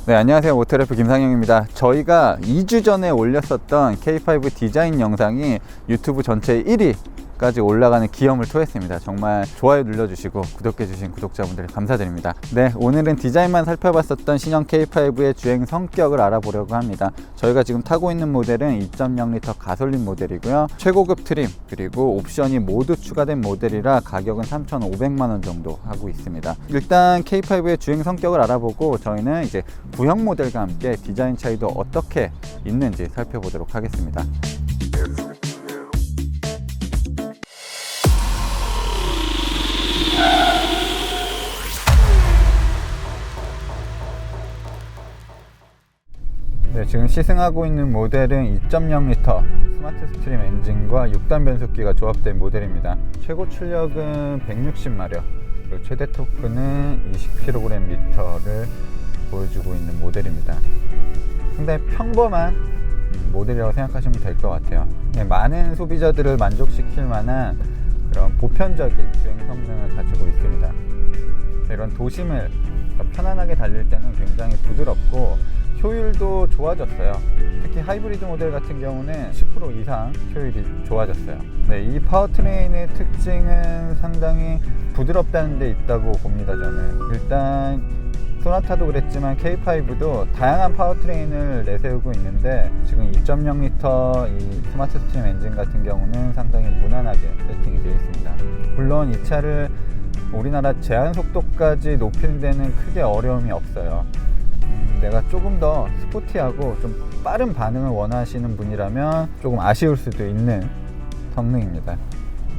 네, 안녕하세요. 모터래프 김상영입니다. 저희가 2주 전에 올렸었던 K5 디자인 영상이 유튜브 전체 1위까지 올라가는 기염을 토했습니다. 정말 좋아요 눌러주시고 구독해주신 구독자분들 감사드립니다. 네, 오늘은 디자인만 살펴봤었던 신형 K5의 주행 성격을 알아보려고 합니다. 저희가 지금 타고 있는 모델은 2.0L 가솔린 모델이고요. 최고급 트림 그리고 옵션이 모두 추가된 모델이라 가격은 3,500만원 정도 하고 있습니다. 일단 K5의 주행 성격을 알아보고 저희는 이제 구형 모델과 함께 디자인 차이도 어떻게 있는지 살펴보도록 하겠습니다. 네, 지금 시승하고 있는 모델은 2.0L 스마트 스트림 엔진과 6단 변속기가 조합된 모델입니다. 최고 출력은 160마력, 그리고 최대 토크는 20kgm를 보여주고 있는 모델입니다. 상당히 평범한 모델이라고 생각하시면 될 것 같아요. 네, 많은 소비자들을 만족시킬 만한 그런 보편적인 주행 성능을 가지고 있습니다. 이런 도심을 편안하게 달릴 때는 굉장히 부드럽고 효율도 좋아졌어요. 특히 하이브리드 모델 같은 경우는 10% 이상 효율이 좋아졌어요. 네, 이 파워트레인의 특징은 상당히 부드럽다는 데 있다고 봅니다. 저는 일단 소나타도 그랬지만 K5도 다양한 파워트레인을 내세우고 있는데 지금 2.0L 이 스마트 스트림 엔진 같은 경우는 상당히 무난하게 세팅이 되어 있습니다. 물론 이 차를 우리나라 제한 속도까지 높이는 데는 크게 어려움이 없어요. 내가 조금 더 스포티하고 좀 빠른 반응을 원하시는 분이라면 조금 아쉬울 수도 있는 성능입니다.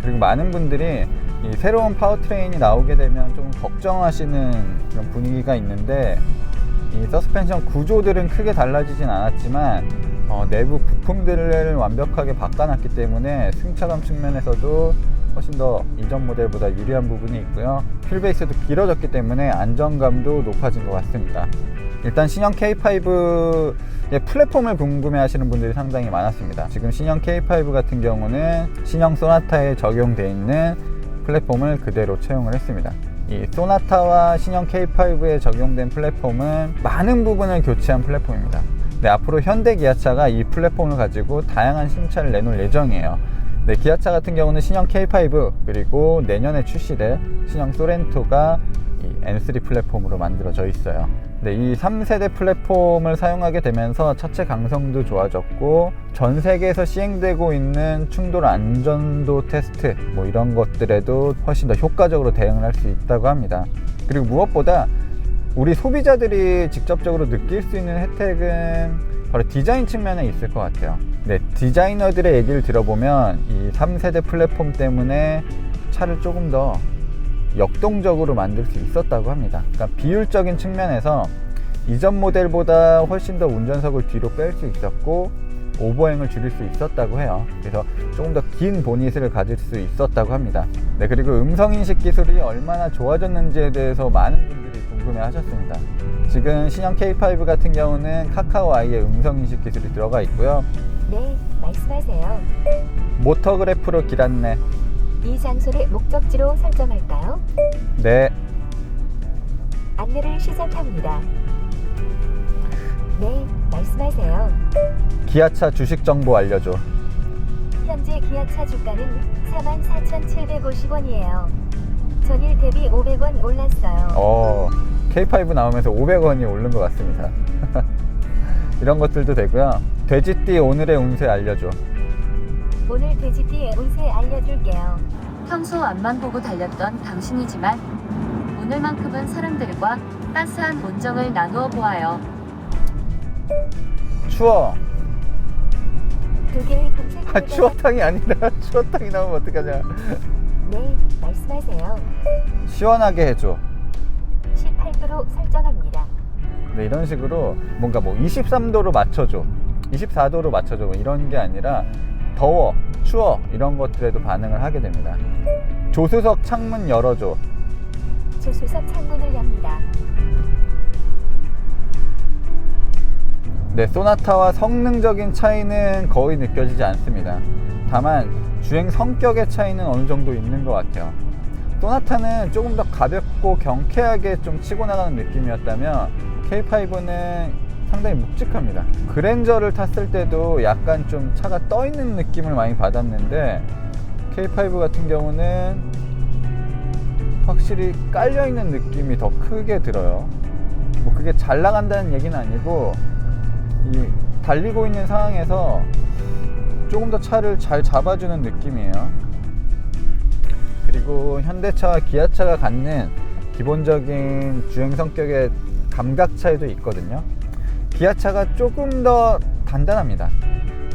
그리고 많은 분들이 이 새로운 파워트레인이 나오게 되면 좀 걱정하시는 그런 분위기가 있는데 이 서스펜션 구조들은 크게 달라지진 않았지만 내부 부품들을 완벽하게 바꿔놨기 때문에 승차감 측면에서도 훨씬 더 이전 모델보다 유리한 부분이 있고요. 휠베이스도 길어졌기 때문에 안정감도 높아진 것 같습니다. 일단 신형 K5의 플랫폼을 궁금해 하시는 분들이 상당히 많았습니다. 지금 신형 K5 같은 경우는 신형 소나타에 적용되어 있는 플랫폼을 그대로 채용을 했습니다. 이 소나타와 신형 K5에 적용된 플랫폼은 많은 부분을 교체한 플랫폼입니다. 네, 앞으로 현대 기아차가 이 플랫폼을 가지고 다양한 신차를 내놓을 예정이에요. 네, 기아차 같은 경우는 신형 K5 그리고 내년에 출시될 신형 소렌토가 이 N3 플랫폼으로 만들어져 있어요. 네, 이 3세대 플랫폼을 사용하게 되면서 차체 강성도 좋아졌고 전 세계에서 시행되고 있는 충돌 안전도 테스트 이런 것들에도 훨씬 더 효과적으로 대응을 할 수 있다고 합니다. 그리고 무엇보다 우리 소비자들이 직접적으로 느낄 수 있는 혜택은 바로 디자인 측면에 있을 것 같아요. 네, 디자이너들의 얘기를 들어보면 이 3세대 플랫폼 때문에 차를 조금 더 역동적으로 만들 수 있었다고 합니다. 그러니까 비율적인 측면에서 이전 모델보다 훨씬 더 운전석을 뒤로 뺄 수 있었고 오버행을 줄일 수 있었다고 해요. 그래서 조금 더 긴 보닛을 가질 수 있었다고 합니다. 네, 그리고 음성인식 기술이 얼마나 좋아졌는지에 대해서 많은 분들이 궁금해 하셨습니다. 지금 신형 K5 같은 경우는 카카오 아이의 음성인식 기술이 들어가 있고요. 네, 말씀하세요. 모터그래프로 길 안내. 이 장소를 목적지로 설정할까요? 네. 안내를 시작합니다. 네, 말씀하세요. 기아차 주식 정보 알려줘. 현재 기아차 주가는 44,750원이에요. 전일 대비 500원 올랐어요. K5 나오면서 500원이 오른 것 같습니다. 이런 것들도 되고요. 돼지띠 오늘의 운세 알려줘. 오늘 돼지띠의 운세 알려줄게요. 평소 앞만 보고 달렸던 당신이지만 오늘만큼은 사람들과 따스한 온정을 나누어 보아요. 추워. 두 개의 검색 추어탕이 아니라 추어탕이 나오면 어떡하냐. 네, 말씀하세요. 시원하게 해줘. 18도로 설정합니다. 네, 이런 식으로 뭔가 23도로 맞춰줘, 24도로 맞춰줘 이런 게 아니라 더워, 추워 이런 것들에도 반응을 하게 됩니다. 조수석 창문 열어줘. 조수석 창문을 엽니다. 네, 소나타와 성능적인 차이는 거의 느껴지지 않습니다. 다만 주행 성격의 차이는 어느 정도 있는 것 같아요. 소나타는 조금 더 가볍고 경쾌하게 좀 치고 나가는 느낌이었다면 K5는 상당히 묵직합니다. 그랜저를 탔을 때도 약간 좀 차가 떠 있는 느낌을 많이 받았는데 K5 같은 경우는 확실히 깔려 있는 느낌이 더 크게 들어요. 뭐 그게 잘 나간다는 얘기는 아니고 이 달리고 있는 상황에서 조금 더 차를 잘 잡아주는 느낌이에요. 그리고 현대차와 기아차가 갖는 기본적인 주행 성격의 감각 차이도 있거든요. 기아차가 조금 더 단단합니다.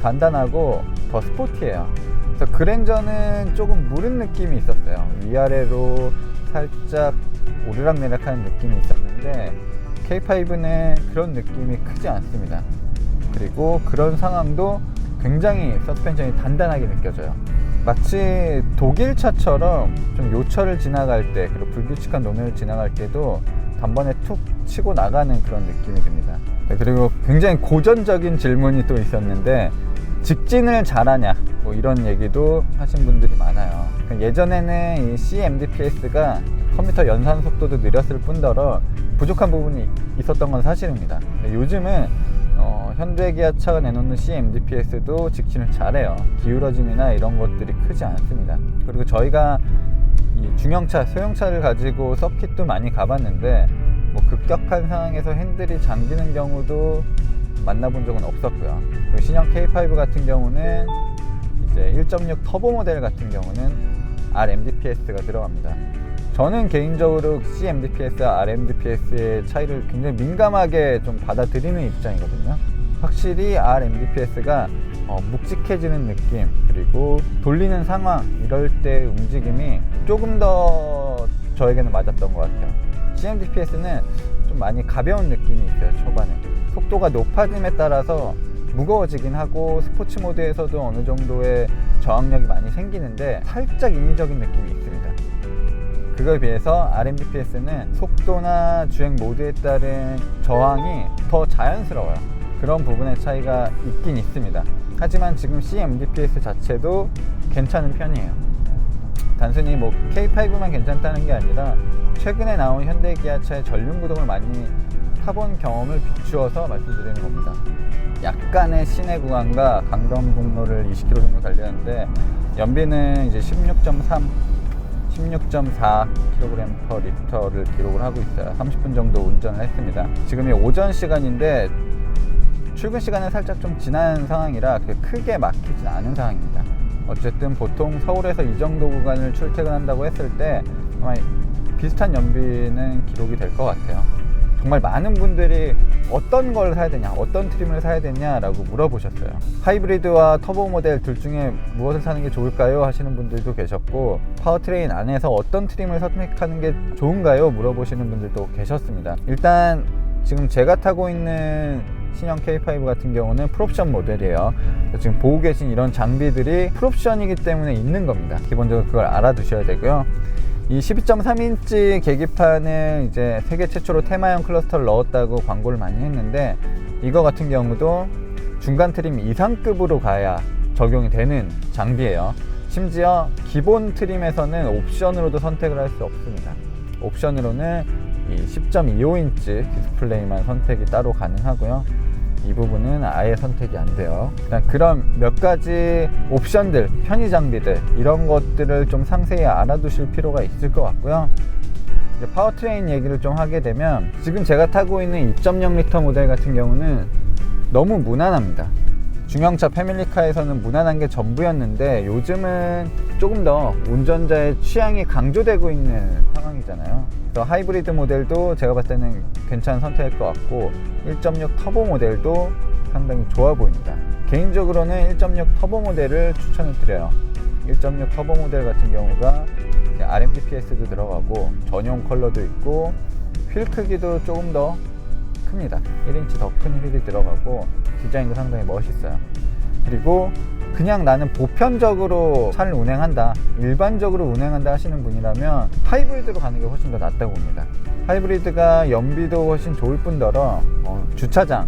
단단하고 더 스포티해요. 그래서 그랜저는 조금 무른 느낌이 있었어요. 위아래로 살짝 오르락내락하는 느낌이 있었는데 K5는 그런 느낌이 크지 않습니다. 그리고 그런 상황도 굉장히 서스펜션이 단단하게 느껴져요. 마치 독일 차처럼 좀 요철을 지나갈 때, 그리고 불규칙한 노면을 지나갈 때도 단번에 툭 치고 나가는 그런 느낌이 듭니다. 네, 그리고 굉장히 고전적인 질문이 또 있었는데 직진을 잘하냐 뭐 이런 얘기도 하신 분들이 많아요. 예전에는 이 CMDPS가 컴퓨터 연산 속도도 느렸을 뿐더러 부족한 부분이 있었던 건 사실입니다. 요즘은 현대 기아차가 내놓는 CMDPS도 직진을 잘해요. 기울어짐이나 이런 것들이 크지 않습니다. 그리고 저희가 이 중형차, 소형차를 가지고 서킷도 많이 가봤는데 뭐 급격한 상황에서 핸들이 잠기는 경우도 만나본 적은 없었고요. 그리고 신형 K5 같은 경우는 이제 1.6 터보 모델 같은 경우는 RMDPS가 들어갑니다. 저는 개인적으로 CMDPS와 RMDPS의 차이를 굉장히 민감하게 좀 받아들이는 입장이거든요. 확실히 RMDPS가 묵직해지는 느낌, 그리고 돌리는 상황 이럴 때 움직임이 조금 더 저에게는 맞았던 것 같아요. CMDPS는 좀 많이 가벼운 느낌이 있어요. 초반에 속도가 높아짐에 따라서 무거워지긴 하고 스포츠 모드에서도 어느 정도의 저항력이 많이 생기는데 살짝 인위적인 느낌이 있습니다. 그거에 비해서 RMDPS는 속도나 주행 모드에 따른 저항이 더 자연스러워요. 그런 부분의 차이가 있긴 있습니다. 하지만 지금 CMDPS 자체도 괜찮은 편이에요. 단순히 뭐 K5만 괜찮다는 게 아니라 최근에 나온 현대 기아차의 전륜 구동을 많이 타본 경험을 비추어서 말씀드리는 겁니다. 약간의 시내 구간과 강변북로를 20km 정도 달렸는데 연비는 이제 16.4 kg/L를 기록을 하고 있어요. 30분 정도 운전을 했습니다. 지금이 오전 시간인데 출근 시간은 살짝 좀 지난 상황이라 크게 막히진 않은 상황입니다. 어쨌든 보통 서울에서 이 정도 구간을 출퇴근한다고 했을 때 아마 비슷한 연비는 기록이 될 것 같아요. 정말 많은 분들이 어떤 걸 사야 되냐, 어떤 트림을 사야 되냐라고 물어보셨어요. 하이브리드와 터보 모델 둘 중에 무엇을 사는 게 좋을까요? 하시는 분들도 계셨고, 파워트레인 안에서 어떤 트림을 선택하는 게 좋은가요? 물어보시는 분들도 계셨습니다. 일단 지금 제가 타고 있는 신형 K5 같은 경우는 풀옵션 모델이에요. 지금 보고 계신 이런 장비들이 풀옵션이기 때문에 있는 겁니다. 기본적으로 그걸 알아두셔야 되고요. 이 12.3인치 계기판을 이제 세계 최초로 테마형 클러스터를 넣었다고 광고를 많이 했는데, 이거 같은 경우도 중간 트림 이상급으로 가야 적용이 되는 장비예요. 심지어 기본 트림에서는 옵션으로도 선택을 할 수 없습니다. 옵션으로는 이 10.25인치 디스플레이만 선택이 따로 가능하고요. 이 부분은 아예 선택이 안 돼요. 그런 몇 가지 옵션들, 편의 장비들 이런 것들을 좀 상세히 알아두실 필요가 있을 것 같고요. 이제 파워트레인 얘기를 좀 하게 되면, 지금 제가 타고 있는 2.0L 모델 같은 경우는 너무 무난합니다. 중형차 패밀리카에서는 무난한 게 전부였는데 요즘은 조금 더 운전자의 취향이 강조되고 있는 상황이잖아요. 그래서 하이브리드 모델도 제가 봤을 때는 괜찮은 선택일 것 같고, 1.6 터보 모델도 상당히 좋아 보입니다. 개인적으로는 1.6 터보 모델을 추천을 드려요. 1.6 터보 모델 같은 경우가 RMDPS도 들어가고 전용 컬러도 있고 휠 크기도 조금 더 큽니다. 1인치 더 큰 휠이 들어가고 디자인도 상당히 멋있어요. 그리고 그냥 나는 보편적으로 차를 운행한다, 일반적으로 운행한다 하시는 분이라면 하이브리드로 가는 게 훨씬 더 낫다고 봅니다. 하이브리드가 연비도 훨씬 좋을 뿐더러 주차장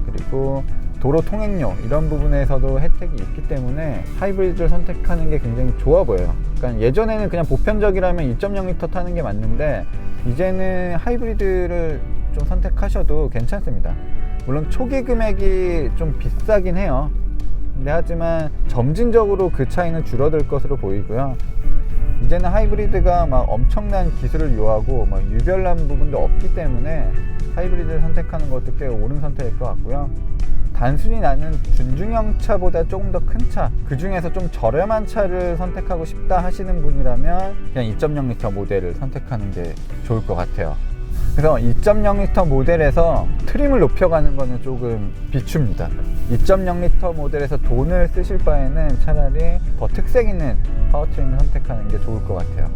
그리고 도로 통행료 이런 부분에서도 혜택이 있기 때문에 하이브리드를 선택하는 게 굉장히 좋아 보여요. 그러니까 예전에는 그냥 보편적이라면 2.0L 타는 게 맞는데 이제는 하이브리드를 좀 선택하셔도 괜찮습니다. 물론 초기 금액이 좀 비싸긴 해요. 근데 하지만 점진적으로 그 차이는 줄어들 것으로 보이고요. 이제는 하이브리드가 막 엄청난 기술을 요하고 막 유별난 부분도 없기 때문에 하이브리드를 선택하는 것도 꽤 옳은 선택일 것 같고요. 단순히 나는 준중형 차보다 조금 더 큰 차, 그 중에서 좀 저렴한 차를 선택하고 싶다 하시는 분이라면 그냥 2.0L 모델을 선택하는 게 좋을 것 같아요. 그래서 2.0L 모델에서 트림을 높여가는 거는 조금 비춥니다. 2.0L 모델에서 돈을 쓰실 바에는 차라리 더 특색 있는 파워트림을 선택하는 게 좋을 것 같아요.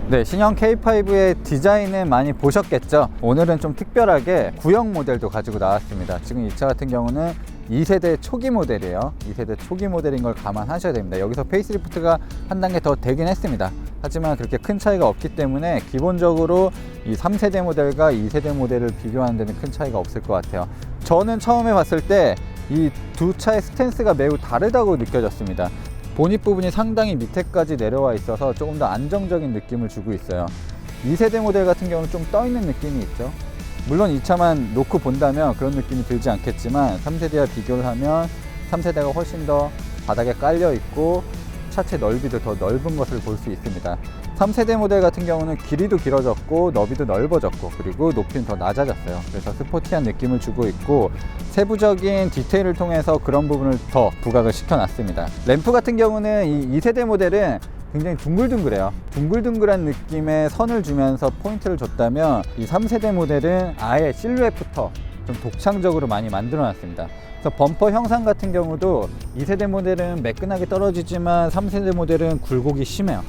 네, 신형 K5의 디자인은 많이 보셨겠죠? 오늘은 좀 특별하게 구형 모델도 가지고 나왔습니다. 지금 이 차 같은 경우는 2세대 초기 모델이에요. 2세대 초기 모델인 걸 감안하셔야 됩니다. 여기서 페이스리프트가 한 단계 더 되긴 했습니다. 하지만 그렇게 큰 차이가 없기 때문에 기본적으로 이 3세대 모델과 2세대 모델을 비교하는 데는 큰 차이가 없을 것 같아요. 저는 처음에 봤을 때 이 두 차의 스탠스가 매우 다르다고 느껴졌습니다. 보닛 부분이 상당히 밑에까지 내려와 있어서 조금 더 안정적인 느낌을 주고 있어요. 2세대 모델 같은 경우는 좀 떠있는 느낌이 있죠. 물론 이 차만 놓고 본다면 그런 느낌이 들지 않겠지만 3세대와 비교를 하면 3세대가 훨씬 더 바닥에 깔려 있고 차체 넓이도 더 넓은 것을 볼 수 있습니다. 3세대 모델 같은 경우는 길이도 길어졌고 너비도 넓어졌고 그리고 높이는 더 낮아졌어요. 그래서 스포티한 느낌을 주고 있고 세부적인 디테일을 통해서 그런 부분을 더 부각을 시켜놨습니다. 램프 같은 경우는 이 2세대 모델은 굉장히 둥글둥글해요. 둥글둥글한 느낌의 선을 주면서 포인트를 줬다면 이 3세대 모델은 아예 실루엣부터 좀 독창적으로 많이 만들어 놨습니다. 그래서 범퍼 형상 같은 경우도 2세대 모델은 매끈하게 떨어지지만 3세대 모델은 굴곡이 심해요.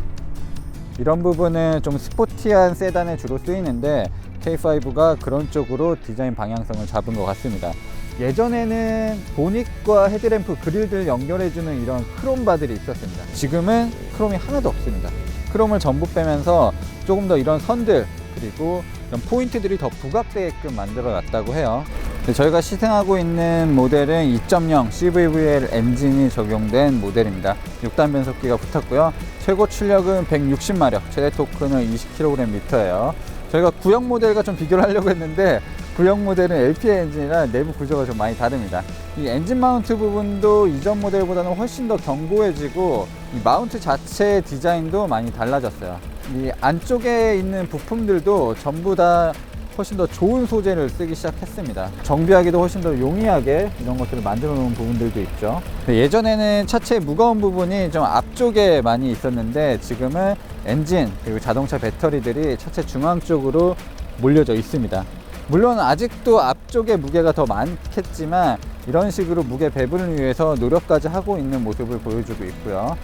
이런 부분은 좀 스포티한 세단에 주로 쓰이는데 K5가 그런 쪽으로 디자인 방향성을 잡은 것 같습니다. 예전에는 보닛과 헤드램프 그릴들 연결해주는 이런 크롬 바들이 있었습니다. 지금은 크롬이 하나도 없습니다. 크롬을 전부 빼면서 조금 더 이런 선들 그리고 이런 포인트들이 더 부각되게끔 만들어 놨다고 해요. 저희가 시승하고 있는 모델은 2.0 CVVL 엔진이 적용된 모델입니다. 6단 변속기가 붙었고요. 최고 출력은 160마력, 최대 토크는 20kgm예요. 저희가 구형 모델과 좀 비교를 하려고 했는데 구형 모델은 LPA 엔진이라 내부 구조가 좀 많이 다릅니다. 이 엔진 마운트 부분도 이전 모델보다는 훨씬 더 견고해지고 이 마운트 자체의 디자인도 많이 달라졌어요. 이 안쪽에 있는 부품들도 전부 다 훨씬 더 좋은 소재를 쓰기 시작했습니다. 정비하기도 훨씬 더 용이하게 이런 것들을 만들어 놓은 부분들도 있죠. 예전에는 차체의 무거운 부분이 좀 앞쪽에 많이 있었는데 지금은 엔진 그리고 자동차 배터리들이 차체 중앙 쪽으로 몰려져 있습니다. 물론 아직도 앞쪽에 무게가 더 많겠지만 이런 식으로 무게 배분을 위해서 노력까지 하고 있는 모습을 보여주고 있고요.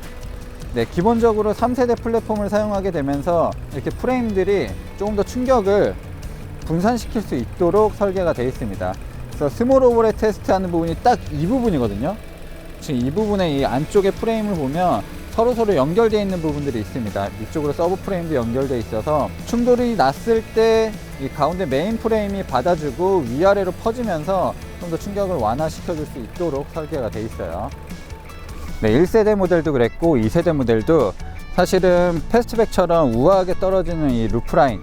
네, 기본적으로 3세대 플랫폼을 사용하게 되면서 이렇게 프레임들이 조금 더 충격을 분산시킬 수 있도록 설계가 되어 있습니다. 그래서 스몰 오버랩 테스트하는 부분이 딱 이 부분이거든요. 지금 이 부분에 이 안쪽에 프레임을 보면 서로 연결되어 있는 부분들이 있습니다. 이쪽으로 서브 프레임도 연결되어 있어서 충돌이 났을 때 이 가운데 메인 프레임이 받아주고 위아래로 퍼지면서 좀 더 충격을 완화시켜 줄 수 있도록 설계가 되어 있어요. 네, 1세대 모델도 그랬고 2세대 모델도 사실은 패스트백처럼 우아하게 떨어지는 이 루프라인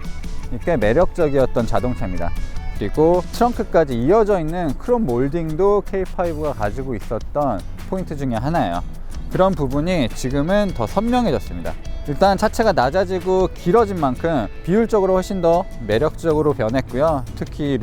꽤 매력적이었던 자동차입니다. 그리고 트렁크까지 이어져 있는 크롬 몰딩도 K5가 가지고 있었던 포인트 중에 하나예요. 그런 부분이 지금은 더 선명해졌습니다. 일단 차체가 낮아지고 길어진 만큼 비율적으로 훨씬 더 매력적으로 변했고요. 특히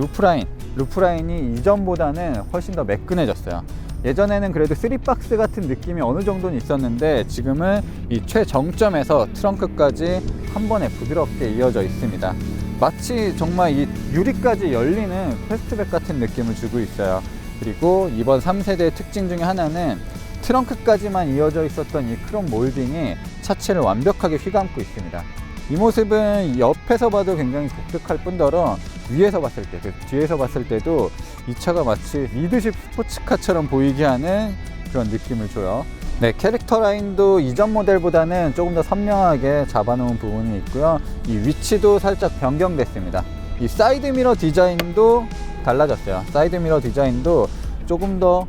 루프라인이 이전보다는 훨씬 더 매끈해졌어요. 예전에는 그래도 3박스 같은 느낌이 어느 정도는 있었는데 지금은 이 최정점에서 트렁크까지 한 번에 부드럽게 이어져 있습니다. 마치 정말 이 유리까지 열리는 패스트백 같은 느낌을 주고 있어요. 그리고 이번 3세대의 특징 중에 하나는 트렁크까지만 이어져 있었던 이 크롬 몰딩이 차체를 완벽하게 휘감고 있습니다. 이 모습은 옆에서 봐도 굉장히 독특할 뿐더러 위에서 봤을 때, 뒤에서 봤을 때도 이 차가 마치 미드십 스포츠카처럼 보이게 하는 그런 느낌을 줘요. 네, 캐릭터 라인도 이전 모델보다는 조금 더 선명하게 잡아놓은 부분이 있고요. 이 위치도 살짝 변경됐습니다. 이 사이드 미러 디자인도 달라졌어요. 사이드 미러 디자인도 조금 더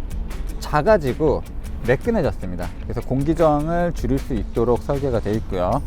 작아지고 매끈해졌습니다. 그래서 공기 저항을 줄일 수 있도록 설계가 되어 있고요.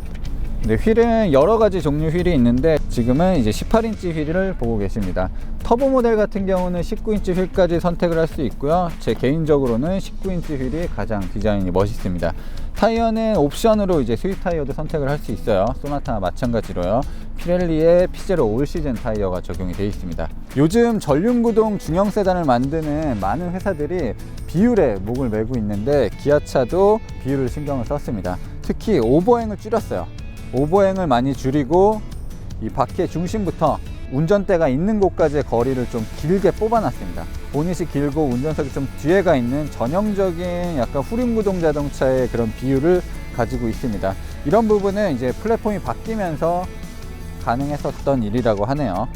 네, 휠은 여러 가지 종류 휠이 있는데 지금은 이제 18인치 휠을 보고 계십니다. 터보 모델 같은 경우는 19인치 휠까지 선택을 할 수 있고요. 제 개인적으로는 19인치 휠이 가장 디자인이 멋있습니다. 타이어는 옵션으로 이제 스윗 타이어도 선택을 할 수 있어요. 소나타나 마찬가지로요. 피렐리의 P0 올 시즌 타이어가 적용이 되어 있습니다. 요즘 전륜구동 중형 세단을 만드는 많은 회사들이 비율에 목을 매고 있는데 기아차도 비율을 신경을 썼습니다. 특히 오버행을 줄였어요. 오버행을 많이 줄이고 이 바퀴의 중심부터 운전대가 있는 곳까지의 거리를 좀 길게 뽑아놨습니다. 보닛이 길고 운전석이 좀 뒤에가 있는 전형적인 약간 후륜구동 자동차의 그런 비율을 가지고 있습니다. 이런 부분은 이제 플랫폼이 바뀌면서 가능했었던 일이라고 하네요.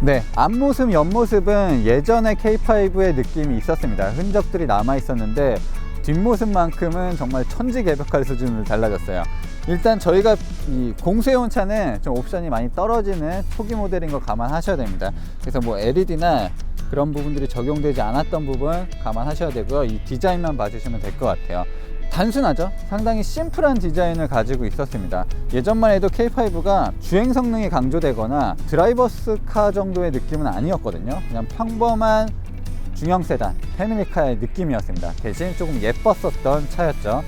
네, 앞모습, 옆모습은 예전의 K5의 느낌이 있었습니다. 흔적들이 남아 있었는데 뒷모습만큼은 정말 천지개벽할 수준으로 달라졌어요. 일단 저희가 이 공수해온 차는 좀 옵션이 많이 떨어지는 초기 모델인 거 감안하셔야 됩니다. 그래서 뭐 LED나 그런 부분들이 적용되지 않았던 부분 감안하셔야 되고요. 이 디자인만 봐주시면 될 것 같아요. 단순하죠? 상당히 심플한 디자인을 가지고 있었습니다. 예전만 해도 K5가 주행 성능이 강조되거나 드라이버스 카 정도의 느낌은 아니었거든요. 그냥 평범한 중형 세단, 패밀리카의 느낌이었습니다. 대신 조금 예뻤었던 차였죠.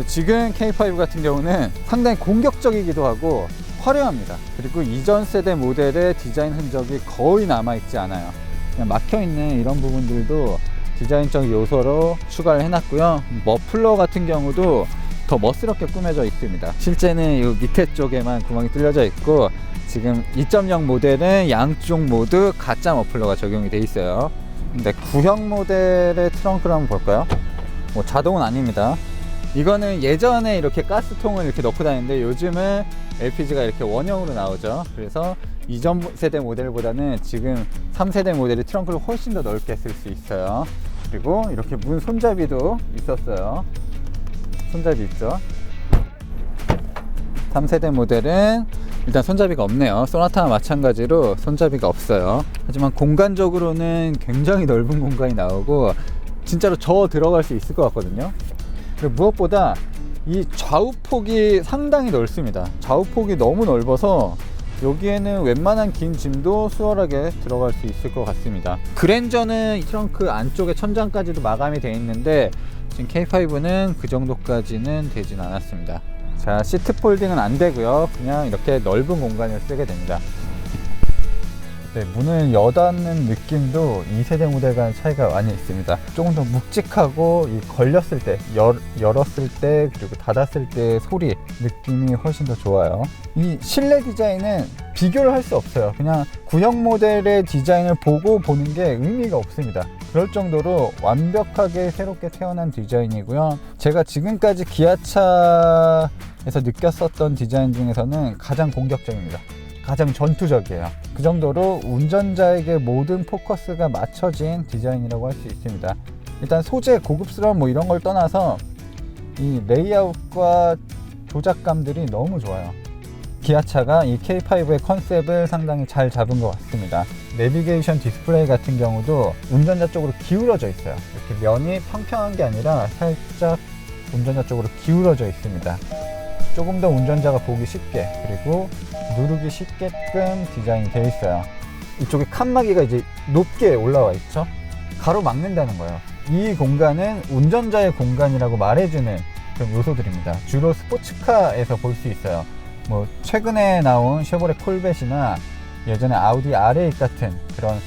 지금 K5 같은 경우는 상당히 공격적이기도 하고 화려합니다. 그리고 이전 세대 모델의 디자인 흔적이 거의 남아있지 않아요. 그냥 막혀있는 이런 부분들도 디자인적 요소로 추가를 해놨고요. 머플러 같은 경우도 더 멋스럽게 꾸며져 있습니다. 실제는 이 밑에 쪽에만 구멍이 뚫려져 있고 지금 2.0 모델은 양쪽 모두 가짜 머플러가 적용이 돼 있어요. 근데 구형 모델의 트렁크를 한번 볼까요? 뭐 자동은 아닙니다. 이거는 예전에 이렇게 가스통을 이렇게 넣고 다니는데 요즘은 LPG가 이렇게 원형으로 나오죠. 그래서 이전 세대 모델보다는 지금 3세대 모델이 트렁크를 훨씬 더 넓게 쓸 수 있어요. 그리고 이렇게 문 손잡이도 있었어요. 손잡이 있죠. 3세대 모델은 일단 손잡이가 없네요. 소나타와 마찬가지로 손잡이가 없어요. 하지만 공간적으로는 굉장히 넓은 공간이 나오고 진짜로 저 들어갈 수 있을 것 같거든요. 그리고 무엇보다 이 좌우폭이 상당히 넓습니다. 좌우폭이 너무 넓어서 여기에는 웬만한 긴 짐도 수월하게 들어갈 수 있을 것 같습니다. 그랜저는 트렁크 안쪽에 천장까지도 마감이 되어 있는데 지금 K5는 그 정도까지는 되진 않았습니다. 자, 시트 폴딩은 안 되고요. 그냥 이렇게 넓은 공간을 쓰게 됩니다. 네, 문을 여닫는 느낌도 2세대 모델과는 차이가 많이 있습니다. 조금 더 묵직하고 이 걸렸을 때, 열었을 때 그리고 닫았을 때 소리 느낌이 훨씬 더 좋아요. 이 실내 디자인은 비교를 할 수 없어요. 그냥 구형 모델의 디자인을 보고 보는 게 의미가 없습니다. 그럴 정도로 완벽하게 새롭게 태어난 디자인이고요. 제가 지금까지 기아차에서 느꼈었던 디자인 중에서는 가장 공격적입니다. 가장 전투적이에요. 그 정도로 운전자에게 모든 포커스가 맞춰진 디자인이라고 할 수 있습니다. 일단 소재 고급스러움 뭐 이런 걸 떠나서 이 레이아웃과 조작감들이 너무 좋아요. 기아차가 이 K5의 컨셉을 상당히 잘 잡은 것 같습니다. 내비게이션 디스플레이 같은 경우도 운전자 쪽으로 기울어져 있어요. 이렇게 면이 평평한 게 아니라 살짝 운전자 쪽으로 기울어져 있습니다. 조금 더 운전자가 보기 쉽게 그리고 누르기 쉽게끔 디자인이 되어 있어요. 이쪽에 칸막이가 이제 높게 올라와 있죠. 가로막는다는 거예요. 이 공간은 운전자의 공간이라고 말해주는 그런 요소들입니다. 주로 스포츠카에서 볼 수 있어요. 뭐 최근에 나온 쉐보레 콜벳이나 예전에 아우디 R8 같은 그런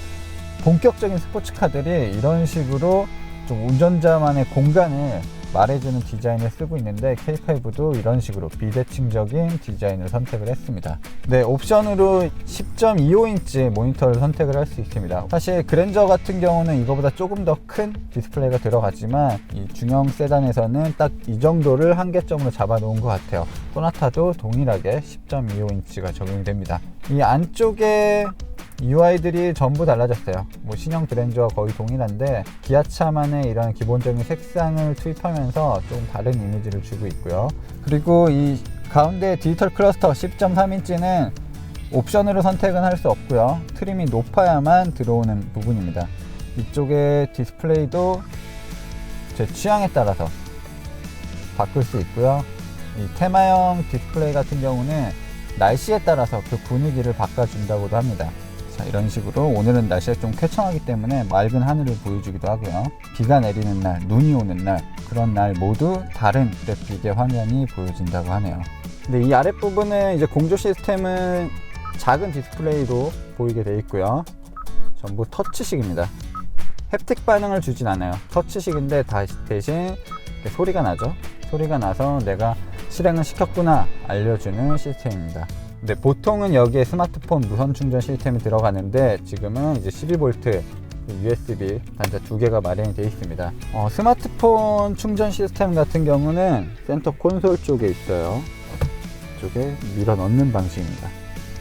본격적인 스포츠카들이 이런 식으로 좀 운전자만의 공간을 말해주는 디자인을 쓰고 있는데 K5도 이런 식으로 비대칭적인 디자인을 선택을 했습니다. 네, 옵션으로 10.25인치 모니터를 선택을 할 수 있습니다. 사실 그랜저 같은 경우는 이거보다 조금 더 큰 디스플레이가 들어갔지만 이 중형 세단에서는 딱 이 정도를 한계점으로 잡아 놓은 것 같아요. 소나타도 동일하게 10.25인치가 적용됩니다. 이 안쪽에 UI들이 전부 달라졌어요. 뭐 신형 그랜저와 거의 동일한데 기아차만의 이런 기본적인 색상을 투입하면서 좀 다른 이미지를 주고 있고요. 그리고 이 가운데 디지털 클러스터 10.3인치는 옵션으로 선택은 할 수 없고요. 트림이 높아야만 들어오는 부분입니다. 이쪽에 디스플레이도 제 취향에 따라서 바꿀 수 있고요. 이 테마형 디스플레이 같은 경우는 날씨에 따라서 그 분위기를 바꿔준다고도 합니다. 자, 이런 식으로 오늘은 날씨가 좀 쾌청하기 때문에 맑은 하늘을 보여주기도 하고요. 비가 내리는 날, 눈이 오는 날, 그런 날 모두 다른 그래픽의 화면이 보여진다고 하네요. 근데 이 아랫부분은 이제 공조 시스템은 작은 디스플레이로 보이게 되어 있고요. 전부 터치식입니다. 햅틱 반응을 주진 않아요. 터치식인데 대신 소리가 나죠. 소리가 나서 내가 실행을 시켰구나 알려주는 시스템입니다. 근데 보통은 여기에 스마트폰 무선 충전 시스템이 들어가는데 지금은 이제 12V USB 단자 2개가 마련이 되어 있습니다. 스마트폰 충전 시스템 같은 경우는 센터 콘솔 쪽에 있어요. 이쪽에 밀어 넣는 방식입니다.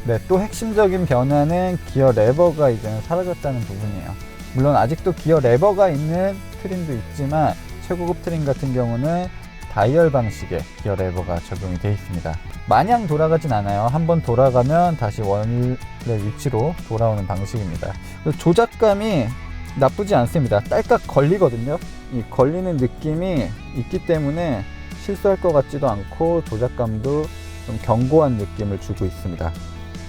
네, 또 핵심적인 변화는 기어 레버가 이제는 사라졌다는 부분이에요. 물론 아직도 기어 레버가 있는 트림도 있지만 최고급 트림 같은 경우는 다이얼 방식의 기어 레버가 적용이 되어 있습니다. 마냥 돌아가진 않아요. 한번 돌아가면 다시 원래 위치로 돌아오는 방식입니다. 조작감이 나쁘지 않습니다. 딸깍 걸리거든요. 이 걸리는 느낌이 있기 때문에 실수할 것 같지도 않고 조작감도 좀 견고한 느낌을 주고 있습니다.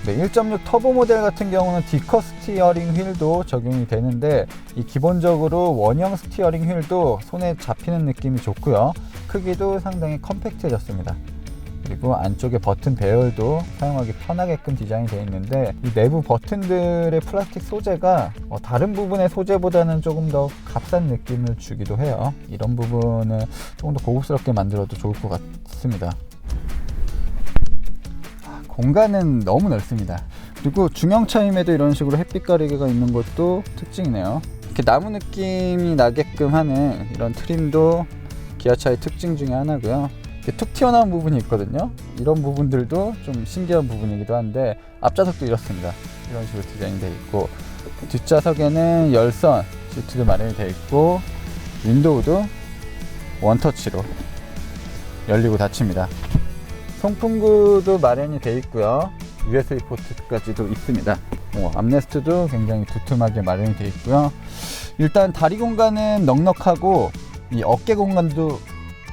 네, 1.6 터보 모델 같은 경우는 디커 스티어링 휠도 적용이 되는데 이 기본적으로 원형 스티어링 휠도 손에 잡히는 느낌이 좋고요. 크기도 상당히 컴팩트해졌습니다. 그리고 안쪽에 버튼 배열도 사용하기 편하게끔 디자인이 되어 있는데 이 내부 버튼들의 플라스틱 소재가 다른 부분의 소재보다는 조금 더 값싼 느낌을 주기도 해요. 이런 부분은 조금 더 고급스럽게 만들어도 좋을 것 같습니다. 공간은 너무 넓습니다. 그리고 중형차임에도 이런 식으로 햇빛 가리개가 있는 것도 특징이네요. 이렇게 나무 느낌이 나게끔 하는 이런 트림도 기아차의 특징 중에 하나고요. 이렇게 툭 튀어나온 부분이 있거든요. 이런 부분들도 좀 신기한 부분이기도 한데 앞좌석도 이렇습니다. 이런 식으로 디자인이 되어 있고 뒷좌석에는 열선 시트도 마련이 되어 있고 윈도우도 원터치로 열리고 닫힙니다. 송풍구도 마련이 되어 있고요. USB 포트까지도 있습니다. 암레스트도 굉장히 두툼하게 마련이 되어 있고요. 일단 다리 공간은 넉넉하고 이 어깨 공간도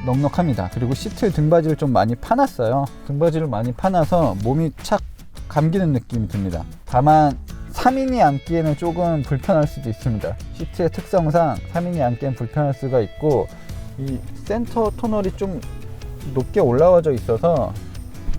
넉넉합니다. 그리고 시트 등받이를 좀 많이 파놨어요. 등받이를 많이 파놔서 몸이 착 감기는 느낌이 듭니다. 다만 3인이 앉기에는 조금 불편할 수도 있습니다. 시트의 특성상 3인이 앉기엔 불편할 수가 있고 이 센터 터널이 좀 높게 올라와져 있어서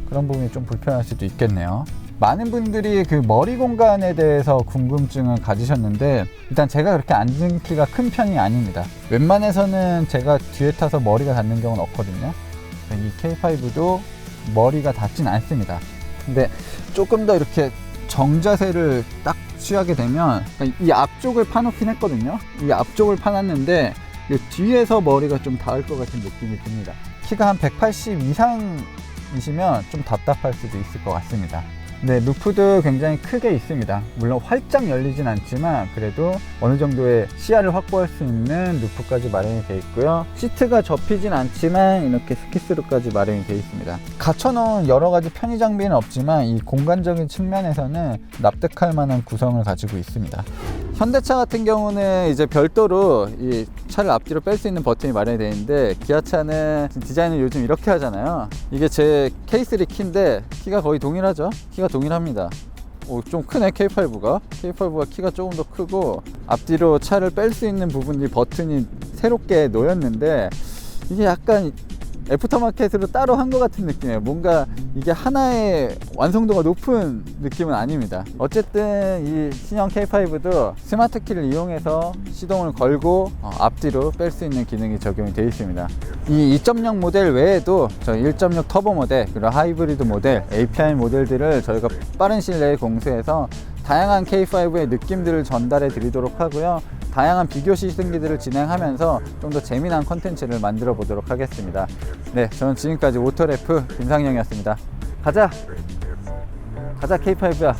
그런 부분이 좀 불편할 수도 있겠네요. 많은 분들이 그 머리 공간에 대해서 궁금증을 가지셨는데 일단 제가 그렇게 앉은 키가 큰 편이 아닙니다. 웬만해서는 제가 뒤에 타서 머리가 닿는 경우는 없거든요. 이 K5도 머리가 닿진 않습니다. 근데 조금 더 이렇게 정자세를 딱 취하게 되면 이 앞쪽을 파놓긴 했거든요. 이 앞쪽을 파놨는데 이 뒤에서 머리가 좀 닿을 것 같은 느낌이 듭니다. 키가 한 180 이상이시면 좀 답답할 수도 있을 것 같습니다. 네, 루프도 굉장히 크게 있습니다. 물론 활짝 열리진 않지만 그래도 어느 정도의 시야를 확보할 수 있는 루프까지 마련이 되어 있고요. 시트가 접히진 않지만 이렇게 스키스루까지 마련이 되어 있습니다. 갖춰놓은 여러 가지 편의 장비는 없지만 이 공간적인 측면에서는 납득할 만한 구성을 가지고 있습니다. 현대차 같은 경우는 이제 별도로 이 차를 앞뒤로 뺄 수 있는 버튼이 마련이 되어 있는데 기아차는 디자인을 요즘 이렇게 하잖아요. 이게 제 K3 키인데 키가 거의 동일하죠. 키가 동일합니다. 좀 크네. K5가 키가 조금 더 크고 앞뒤로 차를 뺄 수 있는 부분이 버튼이 새롭게 놓였는데 이게 약간 애프터마켓으로 따로 한 것 같은 느낌이에요. 뭔가 이게 하나의 완성도가 높은 느낌은 아닙니다. 어쨌든 이 신형 K5도 스마트 키를 이용해서 시동을 걸고 앞뒤로 뺄 수 있는 기능이 적용이 되어 있습니다. 이 2.0 모델 외에도 저희 1.6 터보 모델 그리고 하이브리드 모델 API 모델들을 저희가 빠른 시일 내에 공수해서 다양한 K5의 느낌들을 전달해 드리도록 하고요. 다양한 비교 시승기들을 진행하면서 좀 더 재미난 컨텐츠를 만들어 보도록 하겠습니다. 네, 저는 지금까지 오토래프 김상영이었습니다. 가자 K5야.